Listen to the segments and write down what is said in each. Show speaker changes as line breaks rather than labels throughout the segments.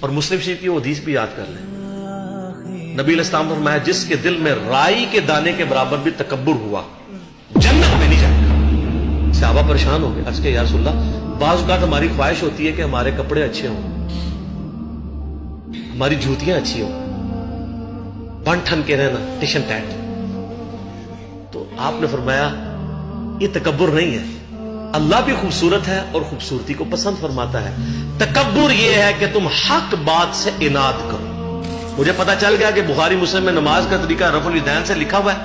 اور مسلم شریف کی وہ حدیث بھی یاد کر لیں، نبی علیہ السلام نے فرمایا جس کے دل میں رائی کے دانے کے برابر بھی تکبر ہوا جنت میں نہیں جائے گا۔ صحابہ پریشان ہو گئے، عرض کہ یا رسول اللہ بعض اوقات ہماری خواہش ہوتی ہے کہ ہمارے کپڑے اچھے ہوں، ہماری جوتیاں اچھی ہوں، بن ٹھن کے رہنا ٹیشن ٹیٹ۔ تو آپ نے فرمایا یہ تکبر نہیں ہے، اللہ بھی خوبصورت ہے اور خوبصورتی کو پسند فرماتا ہے، تکبر یہ ہے کہ تم حق بات سے اناد کرو۔ مجھے پتا چل گیا کہ بخاری مسلم میں نماز کا طریقہ رفع الیدین سے لکھا ہوا ہے،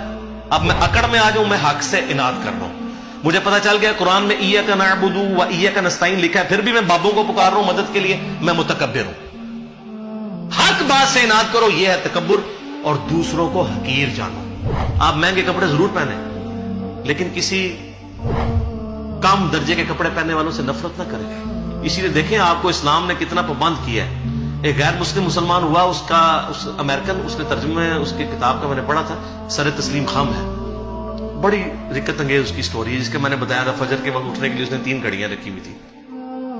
اب میں اکڑ میں آ جاؤں، میں حق سے اناد کر رہا ہوں۔ مجھے پتا چل گیا قرآن میں ایاک نعبد و ایاک نستعین لکھا ہے، پھر بھی میں بابوں کو پکار رہا ہوں مدد کے لیے، میں متکبر ہوں۔ حق بات سے اناد کرو، یہ ہے تکبر، اور دوسروں کو حقیر جانو۔ آپ مہنگے کپڑے ضرور پہنیں لیکن کسی کم درجے کے کپڑے پہننے والوں سے نفرت نہ کریں۔ اسی لیے دیکھیں آپ کو اسلام نے کتنا پابند کیا ہے۔ ایک غیر مسلم مسلمان ہوا، اس امریکن، اس نے ترجمہ اس کی کتاب کا میں نے پڑھا تھا، سر تسلیم خام ہے، بڑی رکت انگیز اس کی سٹوری ہے، جس کے میں نے بتایا تھا فجر کے وقت اٹھنے کے لیے اس نے 3 گھڑیاں رکھی ہوئی تھی۔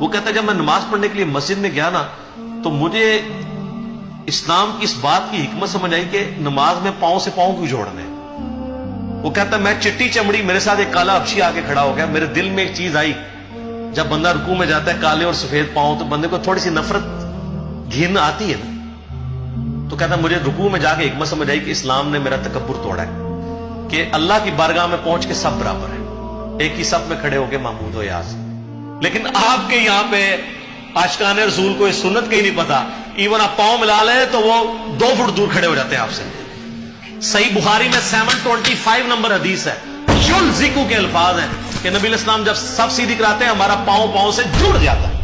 وہ کہتا ہے جب میں نماز پڑھنے کے لیے مسجد میں گیا نا تو مجھے اسلام کی اس بات کی حکمت سمجھ آئی کہ نماز میں پاؤں سے پاؤں کیوں جوڑنے۔ وہ کہتا ہے میں چٹی چمڑی، میرے ساتھ ایک کالا حبشی آ کے کھڑا ہو گیا، میرے دل میں ایک چیز آئی، جب بندہ رکوع میں جاتا ہے کالے اور سفید پاؤں تو بندے کو تھوڑی سی نفرت گھن آتی ہے نا۔ تو کہتا ہے مجھے رکوع میں جا کے حکمت سمجھ آئی کہ اسلام نے میرا تکبر توڑا ہے، کہ اللہ کی بارگاہ میں پہنچ کے سب برابر ہے، ایک ہی صف میں کھڑے ہو کے محمود و یاز۔ لیکن آپ کے یہاں پہ عاشقان رسول کو اس سنت کا ہی نہیں پتا، ایون آپ پاؤں ملا لیں تو وہ 2 فٹ دور کھڑے ہو جاتے ہیں آپ سے۔ صحیح بخاری میں 725 نمبر حدیث ہے، یلزقو کے الفاظ ہیں کہ نبی علیہ السلام جب صف سیدھی کراتے ہیں ہمارا پاؤں سے جڑ جاتا ہے،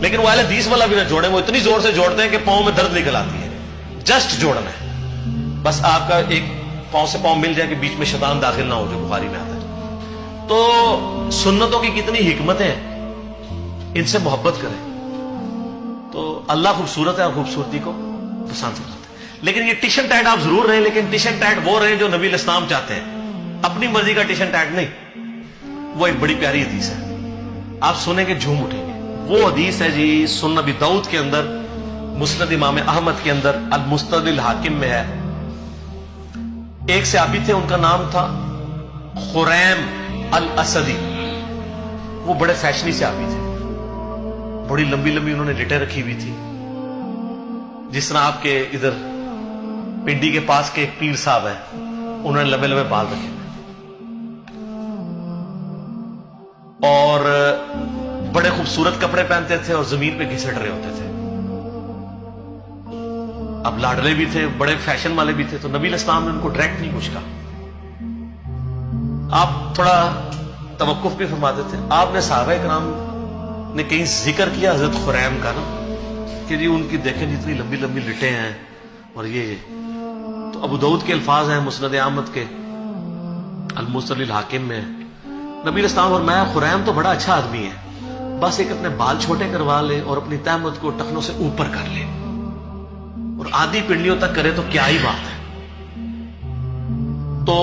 لیکن وہ اہل حدیث والا بھی نہ جوڑے، وہ اتنی زور سے جوڑتے ہیں کہ پاؤں میں درد نکل آتی ہے۔ جسٹ جوڑنا ہے، بس آپ کا ایک پاؤں سے پاؤں مل جائے کہ بیچ میں شیطان داخل نہ ہو، جو بخاری میں آتا ہے۔ تو سنتوں کی کتنی حکمتیں ہیں، ان سے محبت کریں تو اللہ خوبصورت ہے اور خوبصورتی کو پسند کرتا ہے۔ لیکن یہ ٹیشن ٹیٹ آپ ضرور رہیں، لیکن ٹیشن ٹیٹ وہ رہیں جو نبی علیہ السلام چاہتے ہیں، اپنی مرضی کا ٹیشن ٹیٹ نہیں۔ وہ ایک بڑی پیاری حدیث ہے، آپ سنیں گے جھوم اٹھیں گے۔ وہ حدیث ہے جی سنن ابی داؤد کے اندر، مسند امام احمد کے اندر، المستدرک الحاکم میں ہے۔ ایک صحابی تھے، ان کا نام تھا خریم الاسدی، وہ بڑے فیشنی صحابی تھے، بڑی لمبی لمبی انہوں نے لٹیں رکھی ہوئی تھی، جس طرح آپ کے ادھر پنڈی کے پاس کے ایک پیر صاحب ہیں، انہوں نے لمبے لمبے بال رکھے اور بڑے خوبصورت کپڑے پہنتے تھے اور زمین پہ گھسٹ رہے ہوتے تھے۔ اب لاڈلے بھی تھے، بڑے فیشن والے بھی تھے، تو نبی علیہ السلام نے ان کو ڈائریکٹ نہیں کچھ کہا، آپ تھوڑا توقف بھی فرماتے تھے۔ آپ نے صحابہ کرام نے کہیں ذکر کیا حضرت خریم کا نا کہ جی ان کی دیکھیں جتنی لمبی لمبی لٹیں ہیں اور یہ تو ابو داؤد کے الفاظ ہیں، مسند احمد کے المستدرک الحاکم میں۔ نبی علیہ السلام فرمایا خریم تو بڑا اچھا آدمی ہے، بس ایک اپنے بال چھوٹے کروا لے اور اپنی تہمت کو ٹخنوں سے اوپر کر لے اور آدھی پنڈلیوں تک کرے تو کیا ہی بات ہے۔ تو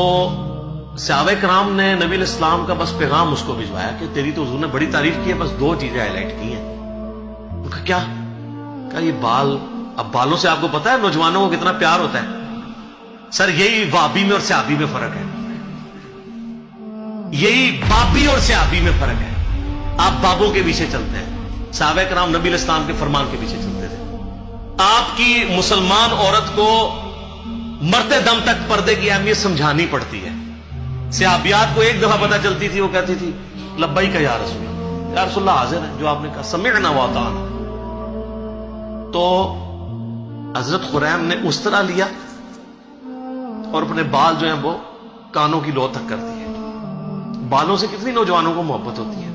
صحابہ کرام نے نبی علیہ السلام کا بس پیغام اس کو بھجوایا کہ تیری تو حضور نے بڑی تعریف کی ہے، بس 2 چیزیں ہائی لائٹ کی ہیں۔ ان کا کیا؟ کہا یہ بال، اب بالوں سے آپ کو پتا ہے نوجوانوں کو کتنا پیار ہوتا ہے۔ سر یہی وہابی میں اور صحابی میں فرق ہے، یہی بابی اور صحابی میں فرق ہے۔ آپ بابوں کے پیچھے چلتے ہیں، صحابہ کرام نبی علیہ السلام کے فرمان کے پیچھے چلتے تھے۔ آپ کی مسلمان عورت کو مرتے دم تک پردے کی اہمیت سمجھانی پڑتی ہے۔ صحابیات کو ایک دفعہ پتہ چلتی تھی، وہ کہتی تھی لبیک یا رسول اللہ، یا رسول اللہ حاضر ہے جو آپ نے کہا، سمعنا واطعنا۔ تو حضرت خریم نے اس طرح لیا اور اپنے بال جو ہیں وہ کانوں کی لو تک کر دیے۔ بالوں سے کتنی نوجوانوں کو محبت ہوتی ہے،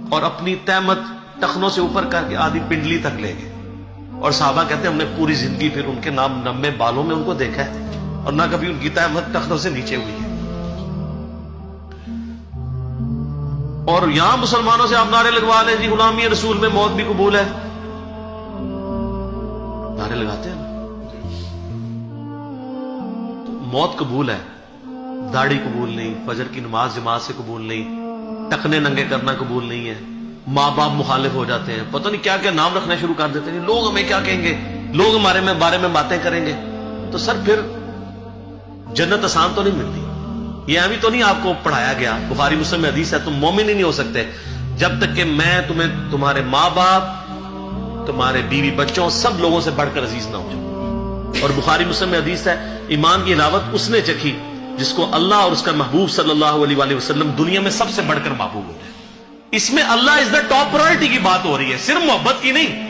اور اپنی تہمت ٹخنوں سے اوپر کر کے آدھی پنڈلی تک لے گئے۔ اور صحابہ کہتے ہیں ہم نے پوری زندگی پھر ان کے نام نمے بالوں میں ان کو دیکھا ہے اور نہ کبھی ان کی تہمت ٹخنوں سے نیچے ہوئی ہے۔ اور یہاں مسلمانوں سے آپ نعرے لگوا لیں جی غلامی رسول میں موت بھی قبول ہے، نعرے لگاتے ہیں تو موت قبول ہے، داڑھی قبول نہیں، فجر کی نماز جماعت سے قبول نہیں، ٹخنے ننگے کرنا قبول نہیں ہے، ماں باپ مخالف ہو جاتے ہیں، پتہ نہیں کیا کیا نام رکھنا شروع کر دیتے ہیں، لوگ ہمیں کیا کہیں گے، لوگ ہمارے بارے میں باتیں کریں گے، تو سر پھر جنت آسان تو نہیں ملتی۔ یہ ابھی تو نہیں آپ کو پڑھایا گیا، بخاری مسلم میں حدیث ہے، تم مومن ہی نہیں ہو سکتے جب تک کہ میں تمہیں تمہارے ماں باپ، تمہارے بیوی بچوں، سب لوگوں سے بڑھ کر عزیز نہ ہو جاؤ۔ اور بخاری مسلم میں حدیث ہے، ایمان کی حلاوت اس نے چکھی جس کو اللہ اور اس کا محبوب صلی اللہ علیہ وآلہ وسلم دنیا میں سب سے بڑھ کر محبوب ہو جائے۔ اس میں اللہ از دا ٹاپ پرائرٹی کی بات ہو رہی ہے، صرف محبت کی نہیں۔